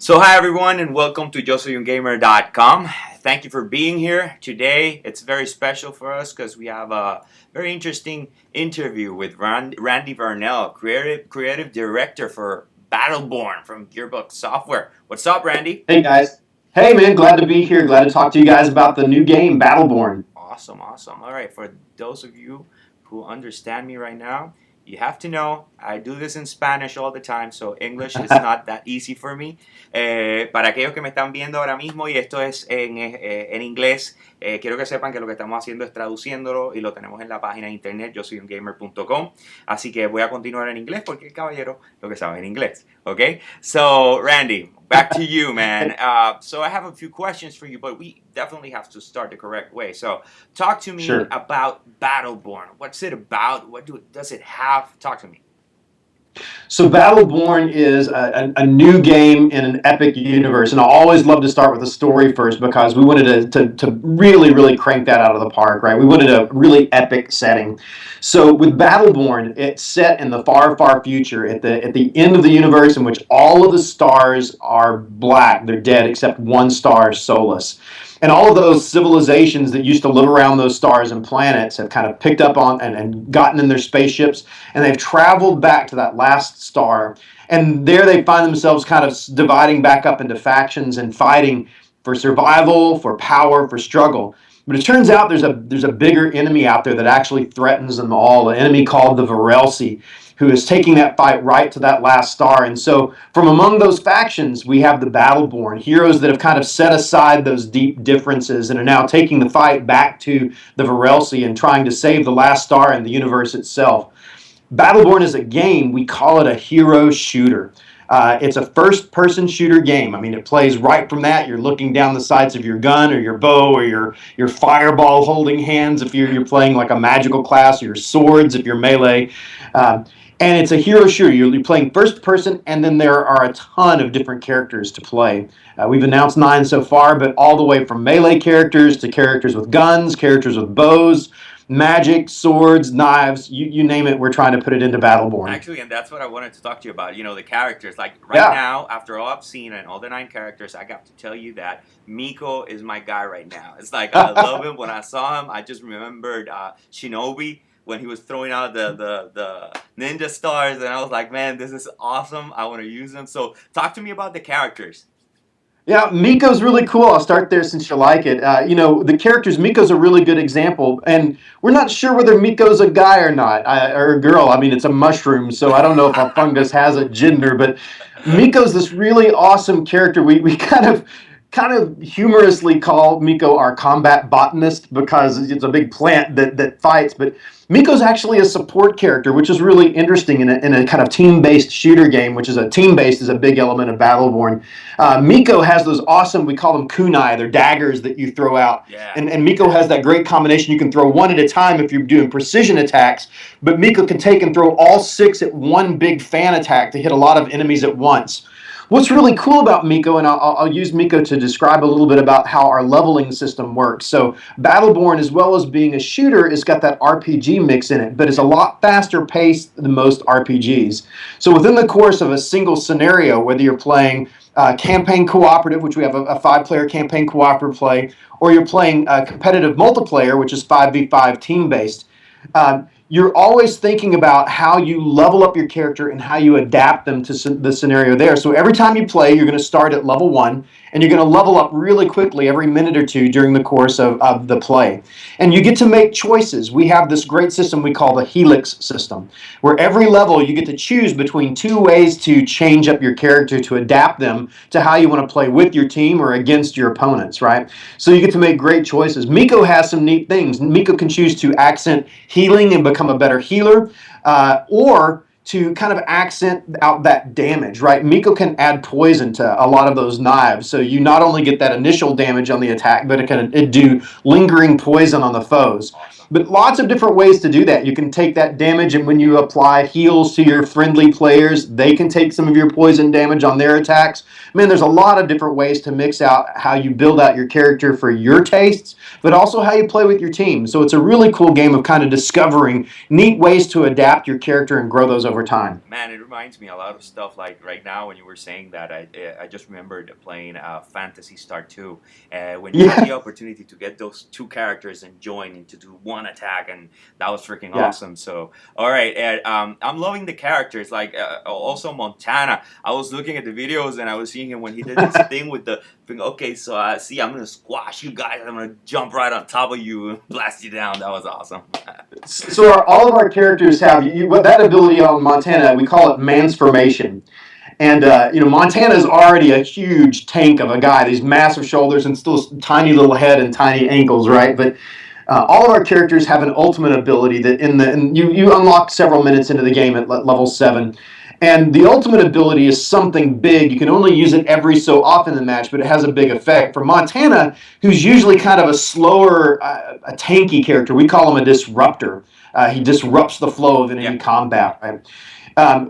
So hi everyone and welcome to Yosoyungamer.com. Thank you for being here today. It's very special for us because we have a very interesting interview with Randy Varnell, creative director for Battleborn from Gearbox Software. What's up, Randy? Hey guys. Hey man, glad to be here. Glad to talk to you guys about the new game, Battleborn. Awesome. All right, for those of you who understand me right now, you have to know I do this in Spanish all the time, so English is not that easy for me. Para aquellos que me están viendo ahora mismo y esto es en inglés, quiero que sepan que lo que estamos haciendo es traduciéndolo y lo tenemos en la página de internet yosoyungamer.com. Así que voy a continuar en inglés porque el caballero lo que sabe en inglés. Okay? So, Randy, back to you, man. So I have a few questions for you, but we definitely have to start the correct way. So talk to me about Battleborn. What's it about? Does it have? Talk to me. So Battleborn is a new game in an epic universe, and I always love to start with the story first because we wanted to really crank that out of the park, right? We wanted a really epic setting. So with Battleborn, it's set in the far future at the end of the universe in which all of the stars are black. They're dead except one star, Solus. And all of those civilizations that used to live around those stars and planets have kind of picked up on and gotten in their spaceships, and they've traveled back to that last star. And there they find themselves kind of dividing back up into factions and fighting for survival, for power, for struggle. But it turns out there's a bigger enemy out there that actually threatens them all, an enemy called the Varelsi, who is taking that fight right to that last star. And so from among those factions, we have the Battleborn, heroes that have kind of set aside those deep differences and are now taking the fight back to the Varelsi and trying to save the last star and the universe itself. Battleborn is a game, we call it a hero shooter. It's a first-person shooter game. I mean, it plays right from that. You're looking down the sights of your gun or your bow or your fireball holding hands if you're playing like a magical class, or your swords if you're melee. And it's a hero shooter. You're playing first person, and then there are a ton of different characters to play. We've announced 9 so far, but all the way from melee characters to characters with guns, characters with bows, magic, swords, knives, you name it, we're trying to put it into Battleborn. Actually, and that's what I wanted to talk to you about, you know, the characters. Like, right now, after all I've seen and all the 9 characters, I got to tell you that Miko is my guy right now. It's like, I love him. When I saw him, I just remembered Shinobi, when he was throwing out the ninja stars, and I was like, man, this is awesome. I want to use them. So talk to me about the characters. Yeah, Miko's really cool. I'll start there since you like it. You know, the characters, Miko's a really good example, and we're not sure whether Miko's a guy or not, or a girl. I mean, it's a mushroom, so I don't know if a fungus has a gender, but Miko's this really awesome character. We kind of humorously call Miko our combat botanist because it's a big plant that fights, but Miko's actually a support character, which is really interesting in a kind of team-based shooter game, which is team-based is a big element of Battleborn. Miko has those awesome, we call them kunai, they're daggers that you throw out. Yeah. And Miko has that great combination. You can throw one at a time if you're doing precision attacks, but Miko can take and throw all 6 at one big fan attack to hit a lot of enemies at once. What's really cool about Miko, and I'll use Miko to describe a little bit about how our leveling system works. So Battleborn, as well as being a shooter, has got that RPG mix in it, but it's a lot faster paced than most RPGs. So within the course of a single scenario, whether you're playing campaign cooperative, which we have a 5-player campaign cooperative play, or you're playing competitive multiplayer, which is 5v5 team-based, you're always thinking about how you level up your character and how you adapt them to the scenario there. So every time you play, you're going to start at level 1, and you're going to level up really quickly every minute or two during the course of the play. And you get to make choices. We have this great system we call the Helix system, where every level you get to choose between 2 ways to change up your character to adapt them to how you want to play with your team or against your opponents, right? So you get to make great choices. Miko has some neat things. Miko can choose to accent healing and become a better healer, or to kind of accent out that damage, right? Miko can add poison to a lot of those knives, so you not only get that initial damage on the attack, but it can do lingering poison on the foes. Awesome. But lots of different ways to do that. You can take that damage, and when you apply heals to your friendly players, they can take some of your poison damage on their attacks. Man, there's a lot of different ways to mix out how you build out your character for your tastes, but also how you play with your team. So it's a really cool game of kind of discovering neat ways to adapt your character and grow those over time. Man, it reminds me a lot of stuff like right now when you were saying that. I just remembered playing Phantasy Star 2 when you had the opportunity to get those two characters and join and to do one attack, and that was freaking awesome. So, all right, Ed, I'm loving the characters. Like also Montana, I was looking at the videos and I was seeing him when he did this thing with the thing. Okay, so see, I'm gonna squash you guys. I'm gonna jump right on top of you and blast you down. That was awesome. So all of our characters have that ability on Montana. We call it Mansformation. And, Montana is already a huge tank of a guy, these massive shoulders and still tiny little head and tiny ankles, right? But all of our characters have an ultimate ability that you unlock several minutes into the game at level 7. And the ultimate ability is something big. You can only use it every so often in the match, but it has a big effect. For Montana, who's usually kind of a slower, a tanky character, we call him a disruptor. He disrupts the flow of enemy combat, right?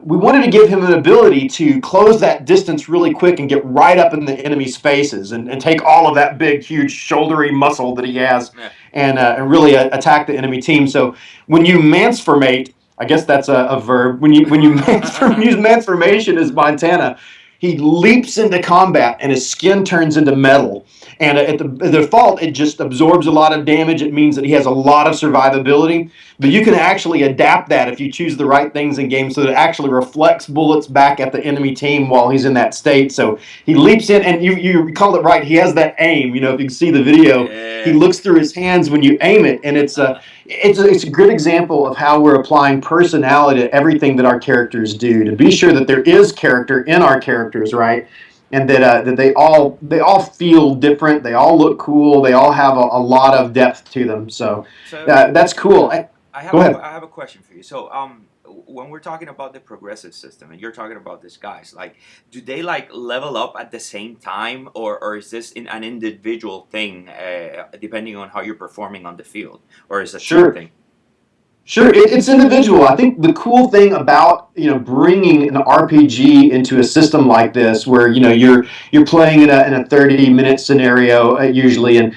We wanted to give him an ability to close that distance really quick and get right up in the enemy's faces and take all of that big, huge, shouldery muscle that he has and really attack the enemy team. So when you mansformate, I guess that's a verb. When you use mansformation as Montana, he leaps into combat and his skin turns into metal. And at the default, it just absorbs a lot of damage. It means that he has a lot of survivability. But you can actually adapt that if you choose the right things in game so that it actually reflects bullets back at the enemy team while he's in that state. So he leaps in, and you called it right. He has that aim. If you can see the video, he looks through his hands when you aim it. And it's a good example of how we're applying personality to everything that our characters do to be sure that there is character in our characters, right? And that they all feel different. They all look cool. They all have a lot of depth to them. So that's cool. I have a question for you. So when we're talking about the progressive system, and you're talking about these guys, like, do they level up at the same time, or is this an individual thing depending on how you're performing on the field, or is it a team thing? Sure, it's individual. I think the cool thing about bringing an RPG into a system like this, where you're playing in a 30-minute scenario usually, and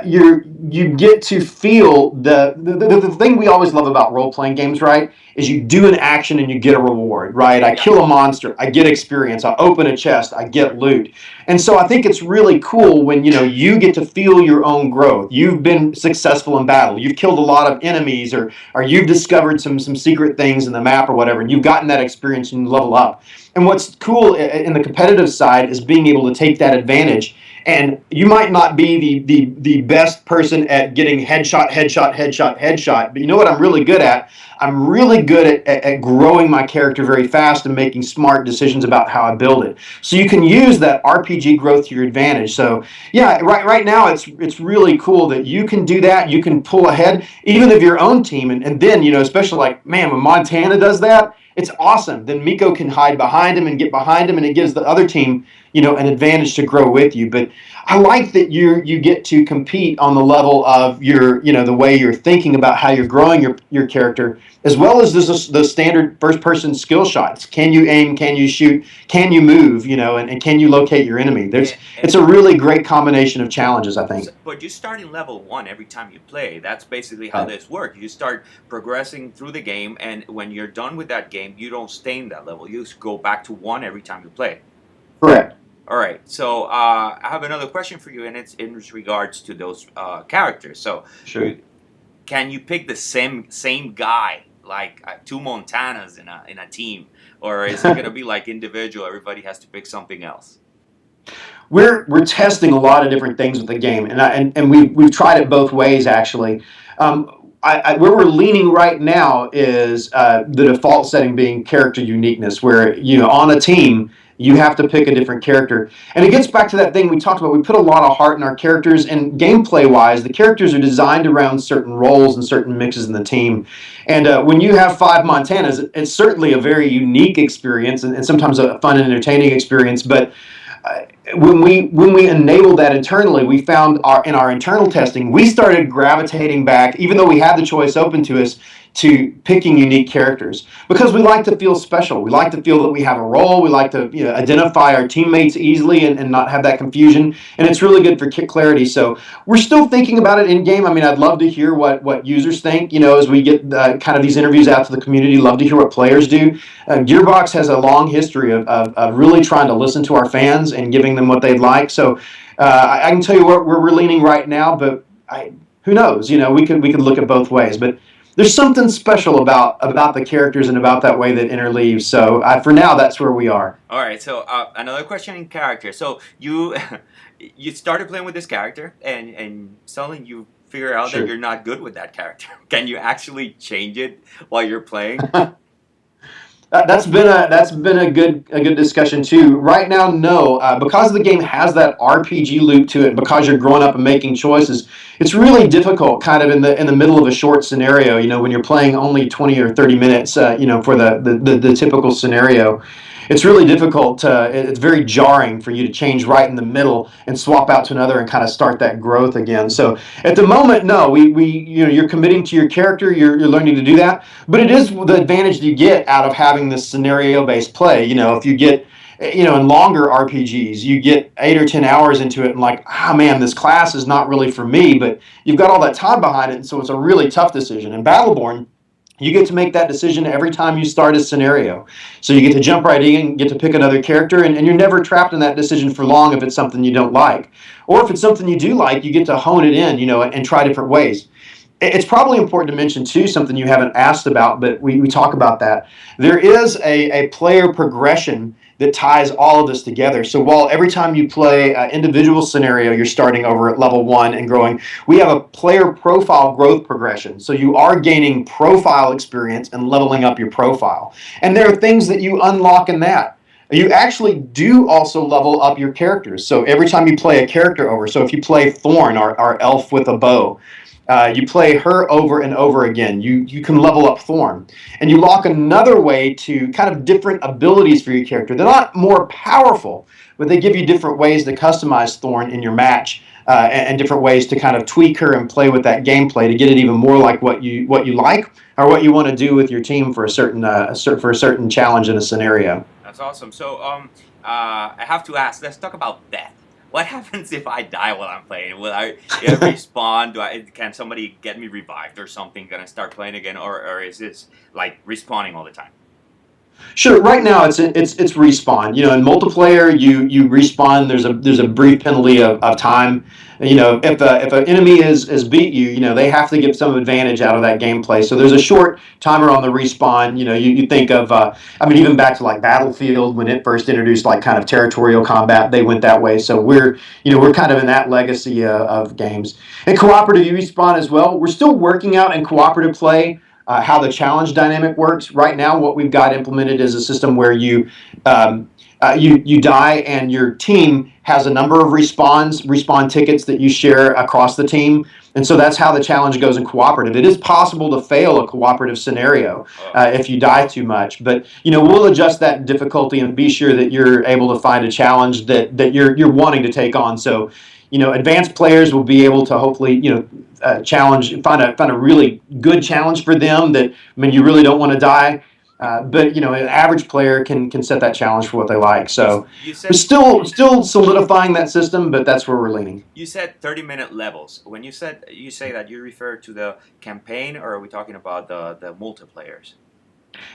you get to feel the thing we always love about role-playing games, right, is you do an action and you get a reward, right? I kill a monster, I get experience, I open a chest, I get loot. And so I think it's really cool when you get to feel your own growth. You've been successful in battle, you've killed a lot of enemies, or you've discovered some secret things in the map or whatever, and you've gotten that experience and you level up. And what's cool in the competitive side is being able to take that advantage. And you might not be the best person at getting headshot, but you know what I'm really good at? I'm really good at growing my character very fast and making smart decisions about how I build it. So you can use that RPG growth to your advantage. So yeah, right now it's really cool that you can do that. You can pull ahead even of your own team, and then especially when Montana does that, it's awesome. Then Miko can hide behind him and get behind him, and it gives the other team an advantage to grow with you. But I like that you get to compete on the level of your the way you're thinking about how you're growing your character, as well as the standard first person skill shots. Can you aim? Can you shoot? Can you move? And can you locate your enemy? It's a really great combination of challenges, I think. But you start in level 1 every time you play. That's basically how this works. You start progressing through the game, and when you're done with that game, you don't stay in that level. You just go back to 1 every time you play. Correct. All right, so I have another question for you, and it's in regards to those characters. So, can you pick the same guy, like 2 Montanas in a team, or is it going to be individual? Everybody has to pick something else. We're testing a lot of different things with the game, and we've tried it both ways actually. Where we're leaning right now is the default setting being character uniqueness, where on a team you have to pick a different character. And it gets back to that thing we talked about. We put a lot of heart in our characters, and gameplay-wise, the characters are designed around certain roles and certain mixes in the team. And when you have 5 Montanas, it's certainly a very unique experience and sometimes a fun and entertaining experience, but when we enabled that internally, we found in our internal testing, we started gravitating back, even though we had the choice open to us, to picking unique characters, because we like to feel special. We like to feel that we have a role. We like to identify our teammates easily and not have that confusion. And it's really good for clarity. So we're still thinking about it in game. I mean, I'd love to hear what users think. As we get kind of these interviews out to the community, love to hear what players do. Gearbox has a long history of really trying to listen to our fans and giving them what they'd like. So I can tell you where we're leaning right now, but who knows? We could look at both ways. But there's something special about the characters and about that way that interleaves. So for now, that's where we are. All right. So another question in character. So you you started playing with this character, and suddenly you figure out that you're not good with that character. Can you actually change it while you're playing? That's been a good discussion too. Right now, no, because the game has that RPG loop to it. Because you're growing up and making choices, it's really difficult, kind of in the middle of a short scenario. When you're playing only 20 or 30 minutes, for the typical scenario. It's really difficult. It's very jarring for you to change right in the middle and swap out to another and kind of start that growth again. So at the moment, no, you're committing to your character. You're learning to do that, but it is the advantage that you get out of having this scenario-based play. If you get in longer RPGs, you get 8 or 10 hours into it and like, man, this class is not really for me, but you've got all that time behind it, and so it's a really tough decision. In Battleborn, you get to make that decision every time you start a scenario. So you get to jump right in, get to pick another character, and you're never trapped in that decision for long if it's something you don't like. Or if it's something you do like, you get to hone it in, and try different ways. It's probably important to mention, too, something you haven't asked about, but we talk about that. There is a player progression that ties all of this together. So while every time you play an individual scenario, you're starting over at level 1 and growing, we have a player profile growth progression. So you are gaining profile experience and leveling up your profile. And there are things that you unlock in that. You actually do also level up your characters. So every time you play a character over, so if you play Thorn, our elf with a bow, you play her over and over again. You can level up Thorn. And you lock another way to kind of different abilities for your character. They're not more powerful, but they give you different ways to customize Thorn in your match, and different ways to kind of tweak her and play with that gameplay to get it even more like what you like or what you want to do with your team for a certain challenge in a scenario. That's awesome. So I have to ask, let's talk about death. What happens if I die while I'm playing? Will I respawn? Can somebody get me revived or something? Can I start playing again, or is this like respawning all the time? Sure. Right now, it's respawn. In multiplayer, you respawn. There's a brief penalty of time. If an enemy is beat you, they have to get some advantage out of that gameplay. So there's a short timer on the respawn. You think of, even back to like Battlefield when it first introduced like kind of territorial combat, they went that way. So we're kind of in that legacy of games. And cooperative, you respawn as well. We're still working out in cooperative play how the challenge dynamic works. Right now, what we've got implemented is a system where you die and your team has a number of respawn tickets that you share across the team. And so that's how the challenge goes in cooperative. It is possible to fail a cooperative scenario if you die too much. But, we'll adjust that difficulty and be sure that you're able to find a challenge that you're wanting to take on. So, advanced players will be able to hopefully, find a really good challenge for them that, you really don't want to die. But an average player can set that challenge for what they like. So we're still solidifying that system, but that's where we're leaning. You said 30-minute levels. When you say that, you refer to the campaign, or are we talking about the multiplayers?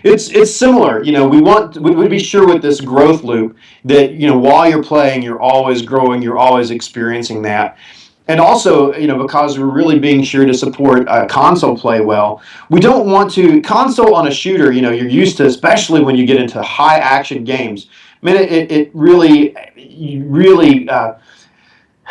It's similar. We be sure with this growth loop that while you're playing, you're always growing, you're always experiencing that. And also, because we're really being sure to support console play well, we don't want to console on a shooter. You're used to, especially when you get into high action games. It really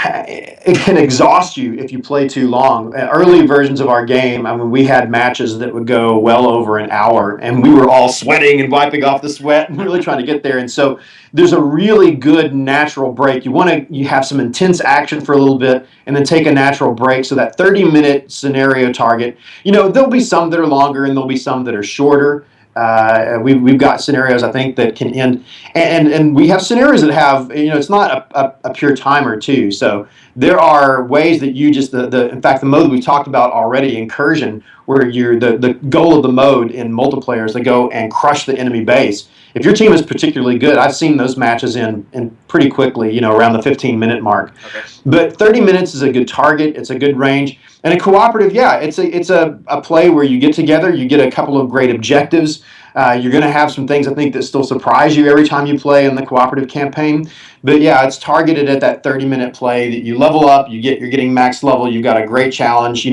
it can exhaust you if you play too long. Early versions of our game, we had matches that would go well over an hour, and we were all sweating and wiping off the sweat and really trying to get there. And so there's a really good natural break. You have some intense action for a little bit and then take a natural break. So that 30-minute scenario target, there'll be some that are longer and there'll be some that are shorter. We've got scenarios, I think, that can end, and we have scenarios that have, it's not a pure timer too. So there are ways that you just in fact, the mode we talked about already, incursion, where the goal of the mode in multiplayer is to go and crush the enemy base. If your team is particularly good, I've seen those matches in pretty quickly, around the 15-minute mark. Okay. But 30 minutes is a good target. It's a good range. And a cooperative, yeah, it's a play where you get together, you get a couple of great objectives. You're going to have some things, I think, that still surprise you every time you play in the cooperative campaign. But yeah, it's targeted at that 30-minute play that you level up, you're getting max level, you've got a great challenge,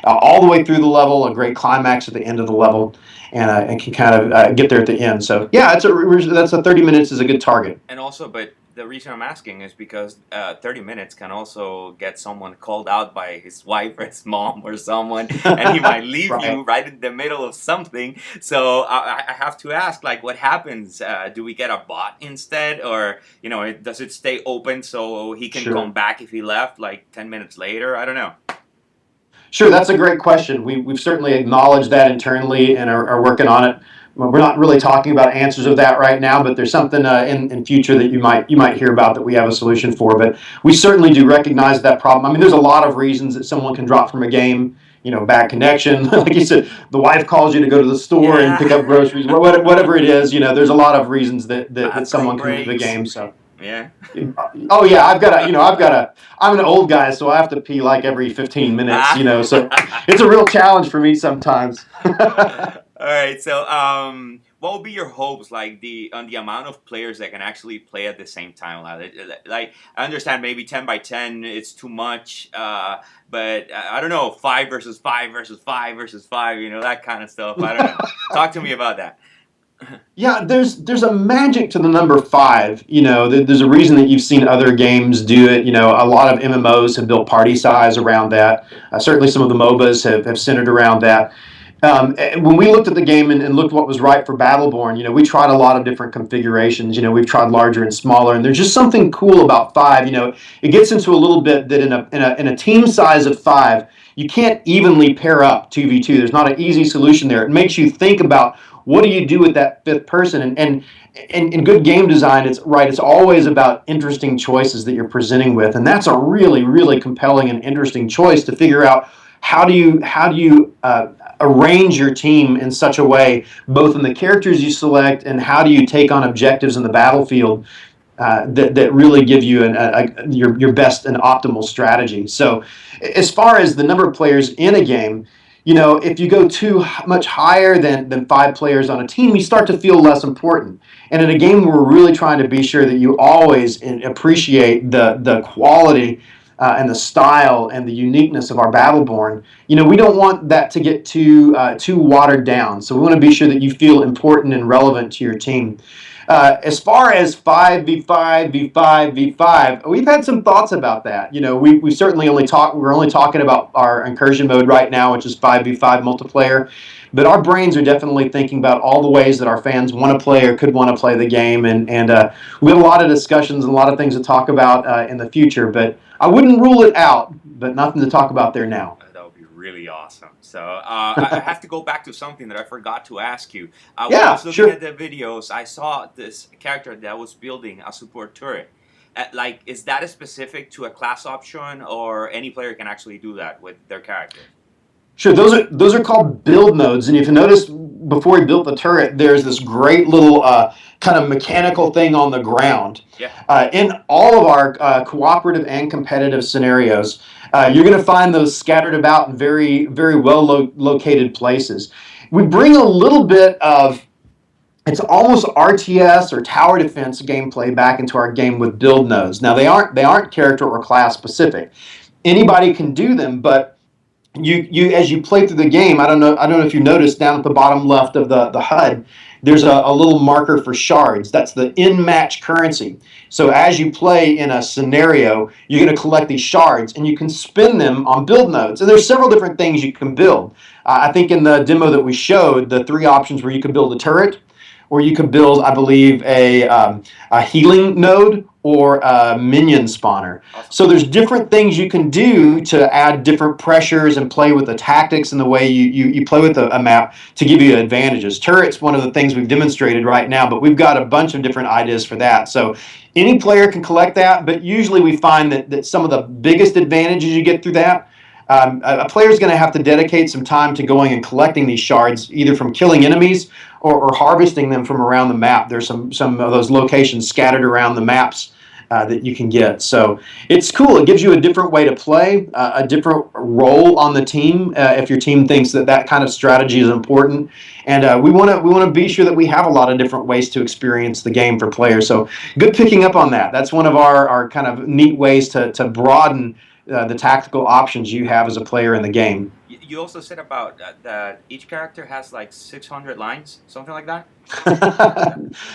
all the way through the level, a great climax at the end of the level, and can kind of get there at the end. So yeah, that's a 30 minutes is a good target. And also, but the reason I'm asking is because 30 minutes can also get someone called out by his wife or his mom or someone, and he might leave Right. you right in the middle of something. So I have to ask, like, what happens? Do we get a bot instead, or does it stay open so he can Sure. come back if he left like 10 minutes later? I don't know. Sure, that's a great question. We've certainly acknowledged that internally and are working on it. We're not really talking about answers of that right now, but there's something in future that you might hear about that we have a solution for. But we certainly do recognize that problem. I mean, there's a lot of reasons that someone can drop from a game. Bad connection, like you said, the wife calls you to go to the store and pick up groceries, whatever it is. There's a lot of reasons that someone can leave a game. So. Yeah. Oh yeah, I'm an old guy, so I have to pee like every 15 minutes, so it's a real challenge for me sometimes. All right. So, what would be your hopes, like on the amount of players that can actually play at the same time? Like, I understand maybe 10 by 10 it's too much, but I don't know, 5 versus 5 versus 5 versus 5, that kind of stuff. I don't know. Talk to me about that. Yeah, there's a magic to the number 5. There's a reason that you've seen other games do it. A lot of MMOs have built party size around that. Certainly some of the MOBAs have centered around that. And when we looked at the game and looked what was right for Battleborn, we tried a lot of different configurations. We've tried larger and smaller, and there's just something cool about 5. It gets into a little bit that in a team size of 5, you can't evenly pair up 2v2. There's not an easy solution there. It makes you think about what do you do with that 5th person, and in good game design, it's always about interesting choices that you're presenting with, and that's a really, really compelling and interesting choice to figure out how do you arrange your team in such a way, both in the characters you select and how do you take on objectives in the battlefield that really give you your best and optimal strategy. So as far as the number of players in a game, if you go too much higher than 5 players on a team, you start to feel less important. And in a game where we're really trying to be sure that you always appreciate the quality and the style and the uniqueness of our Battleborn, we don't want that to get too watered down. So we want to be sure that you feel important and relevant to your team. As far as 5v5, v5, v5, we've had some thoughts about that. We certainly we're only talking about our incursion mode right now, which is 5v5 multiplayer. But our brains are definitely thinking about all the ways that our fans want to play or could want to play the game. And we have a lot of discussions and a lot of things to talk about in the future. But I wouldn't rule it out, but nothing to talk about there now. That would be really awesome. So I have to go back to something that I forgot to ask you. When Yeah, I was looking sure. at the videos, I saw this character that was building a support turret. Is that specific to a class option, or any player can actually do that with their character? Sure, those are called build nodes, and if you notice, before we built the turret, there's this great little kind of mechanical thing on the ground. Yeah. In all of our cooperative and competitive scenarios, you're going to find those scattered about in very, very well located places. We bring a little bit of, it's almost RTS or tower defense gameplay back into our game with build nodes. Now they aren't character or class specific. Anybody can do them, but you as you play through the game, I don't know if you noticed down at the bottom left of the HUD, there's a little marker for shards. That's the in-match currency. So as you play in a scenario, you're going to collect these shards, and you can spin them on build nodes. And there's several different things you can build. I think in the demo that we showed, the 3 options where you could build a turret, or you could build, I believe, a healing node or a minion spawner. Awesome. So there's different things you can do to add different pressures and play with the tactics and the way you play with a map to give you advantages. Turret's one of the things we've demonstrated right now, but we've got a bunch of different ideas for that. So any player can collect that, but usually we find that some of the biggest advantages you get through that, a player is going to have to dedicate some time to going and collecting these shards, either from killing enemies or harvesting them from around the map. There's some of those locations scattered around the maps that you can get. So it's cool. It gives you a different way to play, a different role on the team if your team thinks that kind of strategy is important. And we want to be sure that we have a lot of different ways to experience the game for players. So good picking up on that. That's one of our kind of neat ways to broaden the tactical options you have as a player in the game. You also said about that each character has like 600 lines, something like that?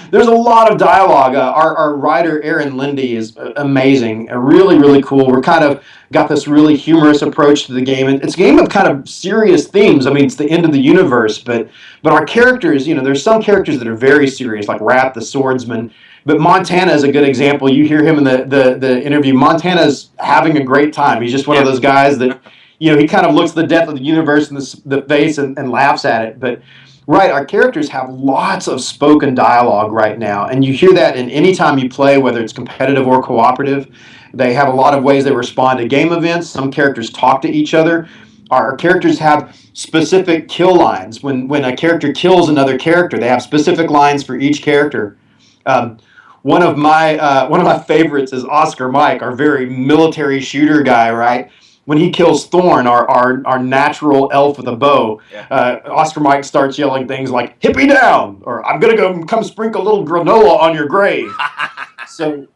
There's a lot of dialogue. Our writer, Aaron Lindy, is amazing. Really, really cool. We're kind of got this really humorous approach to the game. It's a game of kind of serious themes. I mean, it's the end of the universe, but our characters, there's some characters that are very serious, like Rat the Swordsman. But Montana is a good example. You hear him in the interview. Montana's having a great time. He's just one of those guys that, he kind of looks the death of the universe in the face and laughs at it. But, right, our characters have lots of spoken dialogue right now. And you hear that in any time you play, whether it's competitive or cooperative. They have a lot of ways they respond to game events. Some characters talk to each other. Our characters have specific kill lines. When a character kills another character, they have specific lines for each character. One of my favorites is Oscar Mike, our very military shooter guy, right? When he kills Thorn, our natural elf with a bow, Oscar Mike starts yelling things like, "Hippie down!" or "I'm going to go come sprinkle a little granola on your grave." So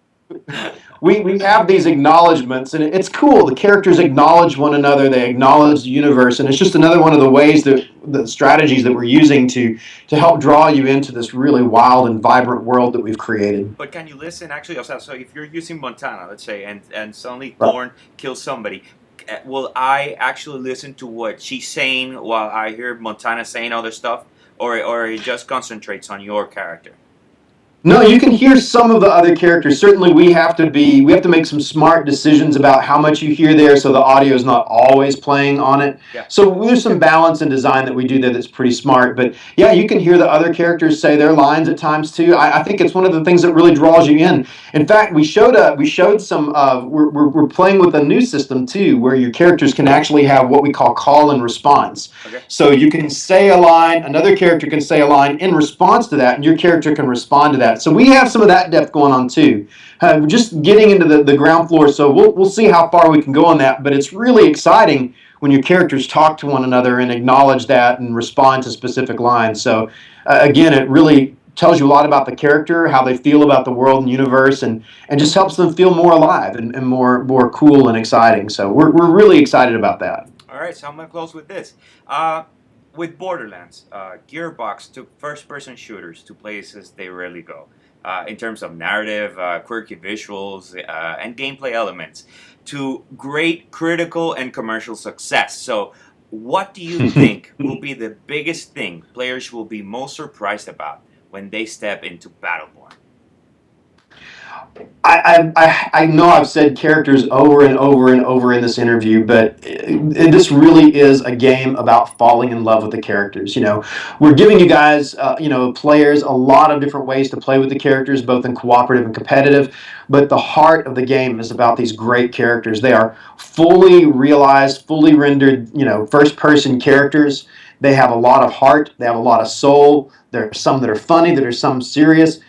we have these acknowledgments, and it's cool. The characters acknowledge one another. They acknowledge the universe, and it's just another one of the ways that the strategies that we're using to help draw you into this really wild and vibrant world that we've created. But can you listen, actually, so if you're using Montana, let's say, and suddenly Thorn kills somebody, will I actually listen to what she's saying while I hear Montana saying other stuff, or it just concentrates on your character? No, you can hear some of the other characters. Certainly we have to make some smart decisions about how much you hear there, so the audio is not always playing on it. Yeah. So there's some balance and design that we do there that's pretty smart. But yeah, you can hear the other characters say their lines at times too. I think it's one of the things that really draws you in. In fact, we showed some we're playing with a new system too, where your characters can actually have what we call call and response. Okay. So you can say a line, another character can say a line in response to that, and your character can respond to that. So we have some of that depth going on too. We're just getting into the ground floor, so we'll see how far we can go on that. But it's really exciting when your characters talk to one another and acknowledge that and respond to specific lines. So again, it really tells you a lot about the character, how they feel about the world and universe, and just helps them feel more alive and more cool and exciting. So we're really excited about that. All right, so I'm going to close with this. With Borderlands, Gearbox took first-person shooters to places they rarely go, in terms of narrative, quirky visuals, and gameplay elements, to great critical and commercial success. So what do you think will be the biggest thing players will be most surprised about when they step into Battleborn? I know I've said characters over and over and over in this interview, but this really is a game about falling in love with the characters. We're giving you guys, players, a lot of different ways to play with the characters, both in cooperative and competitive. But the heart of the game is about these great characters. They are fully realized, fully rendered, first-person characters. They have a lot of heart. They have a lot of soul. There are some that are funny. There are some serious.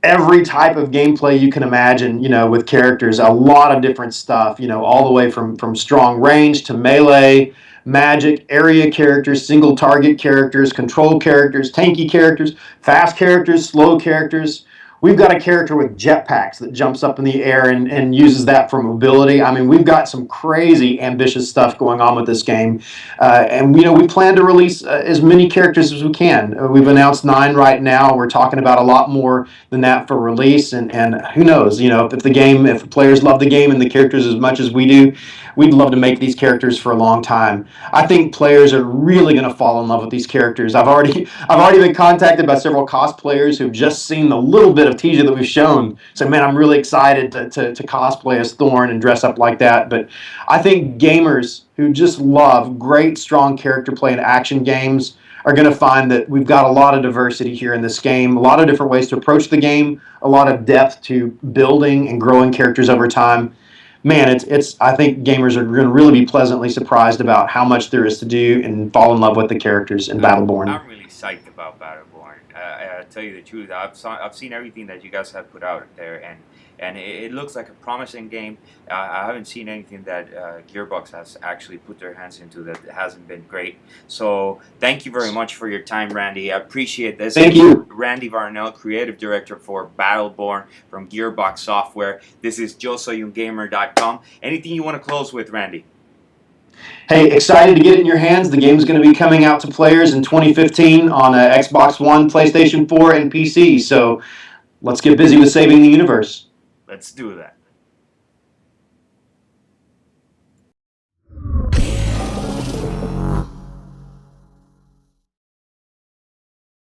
Every type of gameplay you can imagine, with characters, a lot of different stuff, all the way from strong range to melee, magic, area characters, single target characters, control characters, tanky characters, fast characters, slow characters. We've got a character with jetpacks that jumps up in the air and uses that for mobility. I mean, we've got some crazy ambitious stuff going on with this game. And, we plan to release as many characters as we can. We've announced 9 right now. We're talking about a lot more than that for release. And who knows, if players love the game and the characters as much as we do, we'd love to make these characters for a long time. I think players are really going to fall in love with these characters. I've already been contacted by several cosplayers who've just seen the little bit of teaser that we've shown. So, man, I'm really excited to cosplay as Thorn and dress up like that. But I think gamers who just love great, strong character play and action games are going to find that we've got a lot of diversity here in this game, a lot of different ways to approach the game, a lot of depth to building and growing characters over time. Man, I think gamers are going to really be pleasantly surprised about how much there is to do and fall in love with the characters in Battleborn. I'm really psyched about Battleborn. I tell you the truth, I've seen everything that you guys have put out there, and it looks like a promising game. I haven't seen anything that Gearbox has actually put their hands into that hasn't been great. So thank you very much for your time, Randy. I appreciate this. Thank you. Randy Varnell, Creative Director for Battleborn from Gearbox Software. This is Yosoyungamer.com. Anything you want to close with, Randy? Hey, excited to get it in your hands. The game's going to be coming out to players in 2015 on Xbox One, PlayStation 4, and PC. So let's get busy with saving the universe. Let's do that.